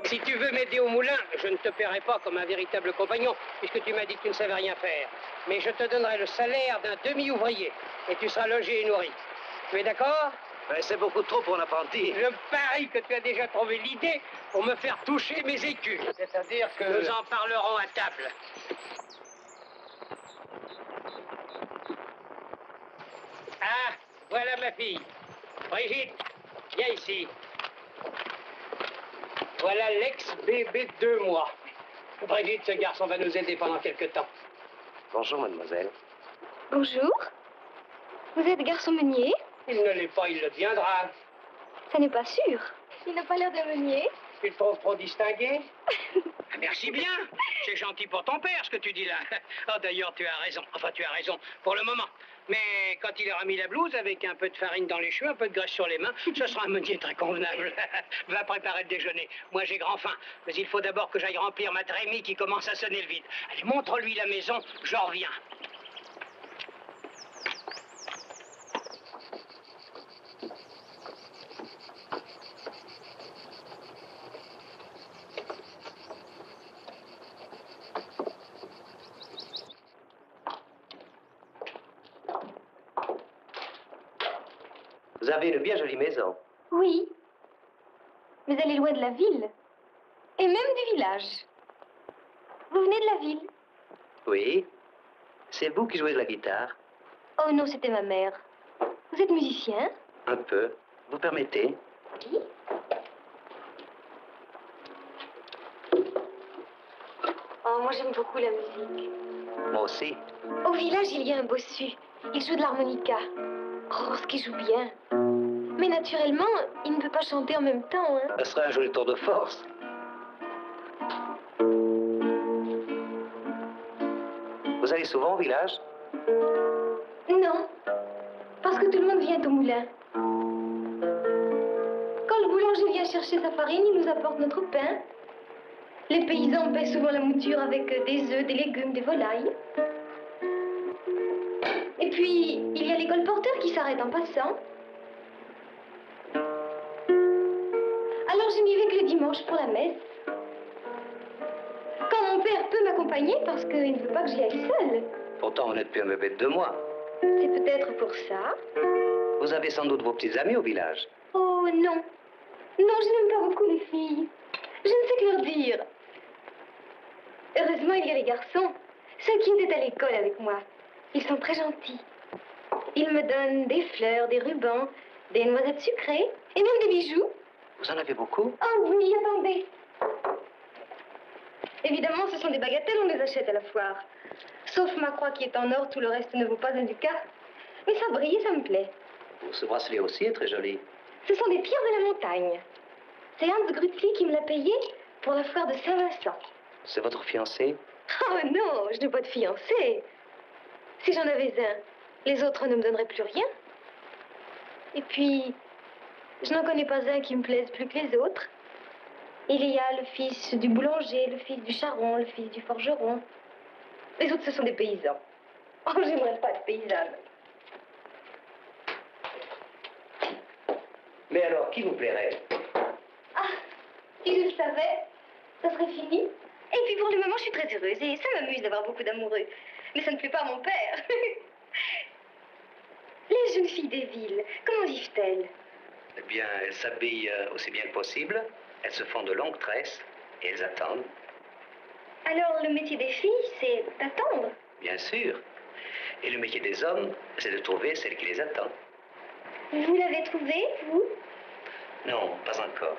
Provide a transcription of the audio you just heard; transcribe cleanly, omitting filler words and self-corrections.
Si tu veux m'aider au moulin, je ne te paierai pas comme un véritable compagnon, puisque tu m'as dit que tu ne savais rien faire. Mais je te donnerai le salaire d'un demi-ouvrier, et tu seras logé et nourri. Tu es d'accord? C'est beaucoup trop pour un apprenti. Je parie que tu as déjà trouvé l'idée pour me faire toucher mes écus. C'est-à-dire que... Nous en parlerons à table. Ah, voilà ma fille. Brigitte, viens ici. Voilà l'ex-bébé de 2 mois. Brigitte, ce garçon va nous aider pendant quelque temps. Bonjour, mademoiselle. Bonjour. Vous êtes garçon meunier? Il ne l'est pas, il le deviendra. Ça n'est pas sûr. Il n'a pas l'air de meunier. Tu te trouves trop distingué? Merci bien. C'est gentil pour ton père, ce que tu dis là. Oh, d'ailleurs, tu as raison. Enfin, tu as raison, pour le moment. Mais quand il aura mis la blouse, avec un peu de farine dans les cheveux, un peu de graisse sur les mains, ce sera un meunier très convenable. Va préparer le déjeuner. Moi, j'ai grand faim. Mais il faut d'abord que j'aille remplir ma trémie qui commence à sonner le vide. Allez, montre-lui la maison, j'en reviens. Vous avez une bien jolie maison. Oui. Mais elle est loin de la ville. Et même du village. Vous venez de la ville? Oui. C'est vous qui jouez de la guitare? Oh non, c'était ma mère. Vous êtes musicien? Un peu. Vous permettez? Oui. Oh, moi j'aime beaucoup la musique. Moi aussi. Au village, il y a un bossu. Il joue de l'harmonica. Oh, ce qu'il joue bien. Mais naturellement, il ne peut pas chanter en même temps, hein. Ce serait un joli tour de force. Vous allez souvent au village? Non, parce que tout le monde vient au moulin. Quand le boulanger vient chercher sa farine, il nous apporte notre pain. Les paysans paient souvent la mouture avec des œufs, des légumes, des volailles. Et puis, il y a les colporteurs qui s'arrêtent en passant. Alors je n'y vais que le dimanche pour la messe. Quand mon père peut m'accompagner, parce qu'il ne veut pas que j'y aille seule. Pourtant, vous n'êtes plus un bébé de 2 mois. C'est peut-être pour ça. Vous avez sans doute vos petits amis au village. Oh non. Non, je n'aime pas beaucoup les filles. Je ne sais que leur dire. Heureusement, il y a les garçons. Ceux qui étaient à l'école avec moi. Ils sont très gentils. Ils me donnent des fleurs, des rubans, des noisettes sucrées et même des bijoux. Vous en avez beaucoup? Oh oui, attendez. Évidemment, ce sont des bagatelles, on les achète à la foire. Sauf ma croix qui est en or, tout le reste ne vaut pas un ducat. Mais ça brille et ça me plaît. Ce bracelet aussi est très joli. Ce sont des pierres de la montagne. C'est Hans Grützli qui me l'a payé pour la foire de Saint-Vincent. C'est votre fiancé? Oh non, je n'ai pas de fiancé. Si j'en avais un, les autres ne me donneraient plus rien. Et puis, je n'en connais pas un qui me plaise plus que les autres. Il y a le fils du boulanger, le fils du charron, le fils du forgeron. Les autres, ce sont des paysans. Oh, j'aimerais pas être paysanne. Mais alors, qui vous plairait? Ah, si je le savais, ça serait fini. Et puis pour le moment, je suis très heureuse et ça m'amuse d'avoir beaucoup d'amoureux. Mais ça ne plaît pas à mon père. Les jeunes filles des villes, comment vivent-elles? Eh bien, elles s'habillent aussi bien que possible. Elles se font de longues tresses et elles attendent. Alors, le métier des filles, c'est d'attendre? Bien sûr. Et le métier des hommes, c'est de trouver celle qui les attend. Vous l'avez trouvée, vous? Non, pas encore.